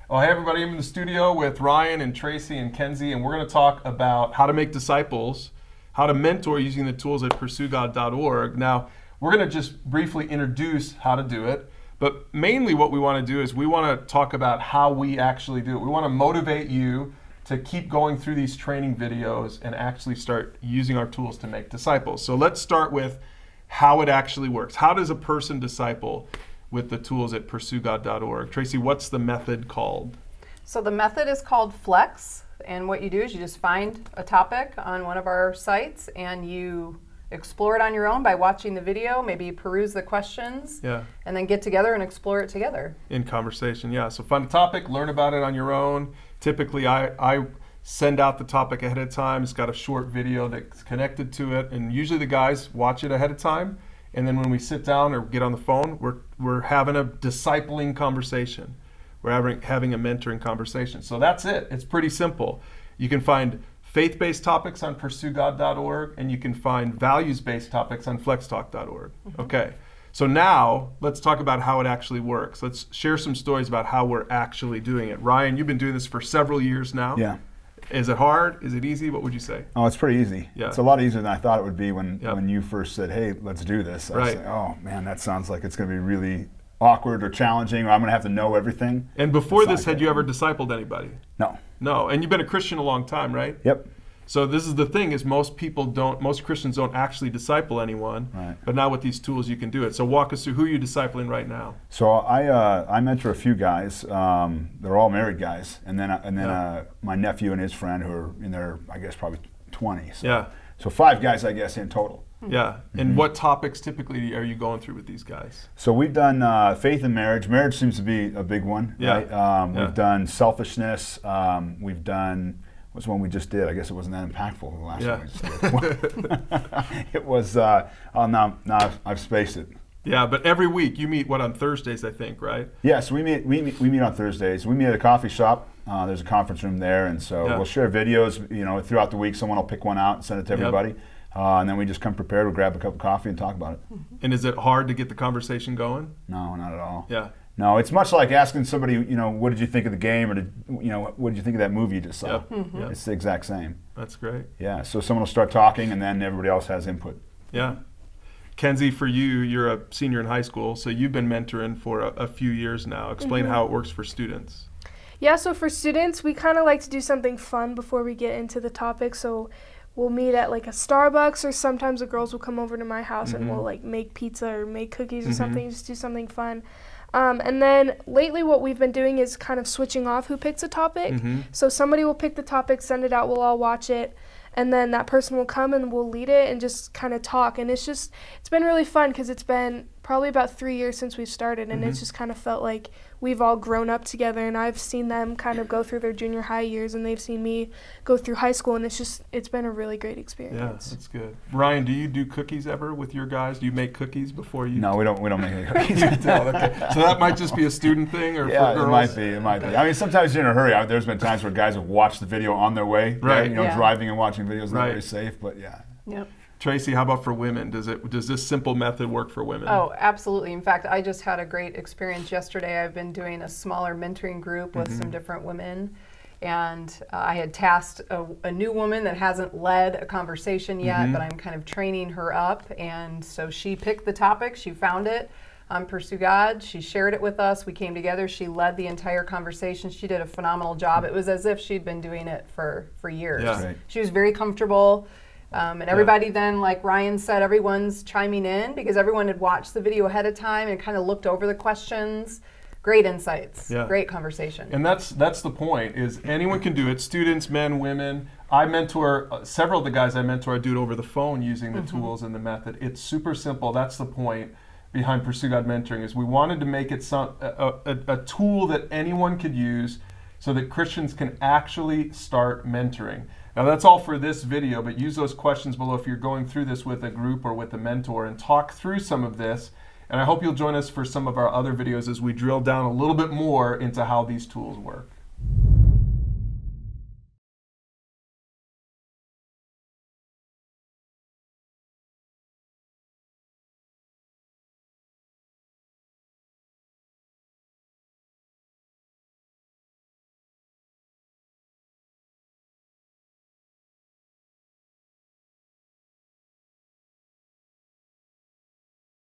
Oh, hey everybody, I'm in the studio with Ryan and Tracy and Kenzie, and we're going to talk about how to make disciples, how to mentor using the tools at PursueGOD.org. Now, we're going to just briefly introduce how to do it, but mainly what we want to do is we want to talk about how we actually do it. We want to motivate you to keep going through these training videos and actually start using our tools to make disciples. So let's start with how it actually works. How does a person disciple with the tools at PursueGOD.org? Tracy, what's the method called? So the method is called Flex, and what you do is you just find a topic on one of our sites and you explore it on your own by watching the video, maybe peruse the questions, and then get together and explore it together. In conversation, yeah. So find a topic, learn about it on your own. Typically, I send out the topic ahead of time. It's got a short video that's connected to it, and usually the guys watch it ahead of time. And then when we sit down or get on the phone, we're having a discipling conversation. We're having a mentoring conversation. So that's it. It's pretty simple. You can find faith-based topics on PursueGOD.org, and you can find values-based topics on FlexTalk.org. Mm-hmm. Okay. So now let's talk about how it actually works. Let's share some stories about how we're actually doing it. Ryan, you've been doing this for several years now. Yeah. Is it hard? Is it easy? What would you say? Oh, it's pretty easy. Yeah. It's a lot easier than I thought it would be when you first said, hey, let's do this. I was Right. like, oh man, that sounds like it's going to be really awkward or challenging, or I'm going to have to know everything. And before this, had you ever discipled anybody? No. No. And you've been a Christian a long time, right? Yep. So this is the thing, is most Christians don't actually disciple anyone. Right. But now with these tools you can do it. So walk us through, who are you discipling right now? So I mentor a few guys. They're all married guys, and then my nephew and his friend who are in their, I guess, probably 20. So 5 guys, I guess, in total. Yeah. And what topics typically are you going through with these guys? So we've done faith and marriage. Marriage seems to be a big one. Yeah. Right? We've done selfishness. We've done, what's one we just did? I guess it wasn't that impactful, the last one we just did. It was, now I've spaced it. Yeah, but every week you meet, on Thursdays, I think, right? Yeah, so we meet on Thursdays. We meet at a coffee shop. There's a conference room there, and so we'll share videos. Throughout the week, someone will pick one out and send it to everybody. And then we just come prepared. We'll grab a cup of coffee and talk about it. And is it hard to get the conversation going? No, not at all. Yeah. No, it's much like asking somebody, what did you think of the game, or what did you think of that movie you just saw? Yep. Mm-hmm. Yep. It's the exact same. That's great. Yeah, so someone will start talking, and then everybody else has input. Yeah. Kenzie, for you, you're a senior in high school, so you've been mentoring for a few years now. Explain how it works for students. Yeah, so for students, we kind of like to do something fun before we get into the topic. So we'll meet at like a Starbucks, or sometimes the girls will come over to my house and we'll like make pizza or make cookies or something, just do something fun. And then lately what we've been doing is kind of switching off who picks a topic. So somebody will pick the topic, send it out, we'll all watch it, and then that person will come and we'll lead it and just kind of talk. And it's been really fun because it's been probably about 3 years since we've started, and it's just kind of felt like we've all grown up together, and I've seen them kind of go through their junior high years, and they've seen me go through high school, and it's been a really great experience. Yeah, that's good. Ryan, do you do cookies ever with your guys? Do you make cookies before you? No, we don't make any cookies. Okay. So that might just be a student thing, or for girls? It might be. I mean, sometimes you're in a hurry. There's been times where guys have watched the video on their way, right? Driving and watching videos, not very safe, but yeah. Yep. Tracy, how about for women? Does this simple method work for women? Oh, absolutely. In fact, I just had a great experience yesterday. I've been doing a smaller mentoring group with some different women, and I had tasked a new woman that hasn't led a conversation yet, but I'm kind of training her up, and so she picked the topic, she found it on Pursue God, she shared it with us, we came together, she led the entire conversation, she did a phenomenal job. It was as if she'd been doing it for years. Yeah. Right. She was very comfortable. And everybody then, like Ryan said, everyone's chiming in because everyone had watched the video ahead of time and kind of looked over the questions. Great insights, great conversation. And that's the point, is anyone can do it, students, men, women. I mentor, several of the guys I mentor, I do it over the phone using the tools and the method. It's super simple. That's the point behind Pursue God Mentoring, is we wanted to make it a tool that anyone could use so that Christians can actually start mentoring. Now that's all for this video, but use those questions below if you're going through this with a group or with a mentor, and talk through some of this. And I hope you'll join us for some of our other videos as we drill down a little bit more into how these tools work.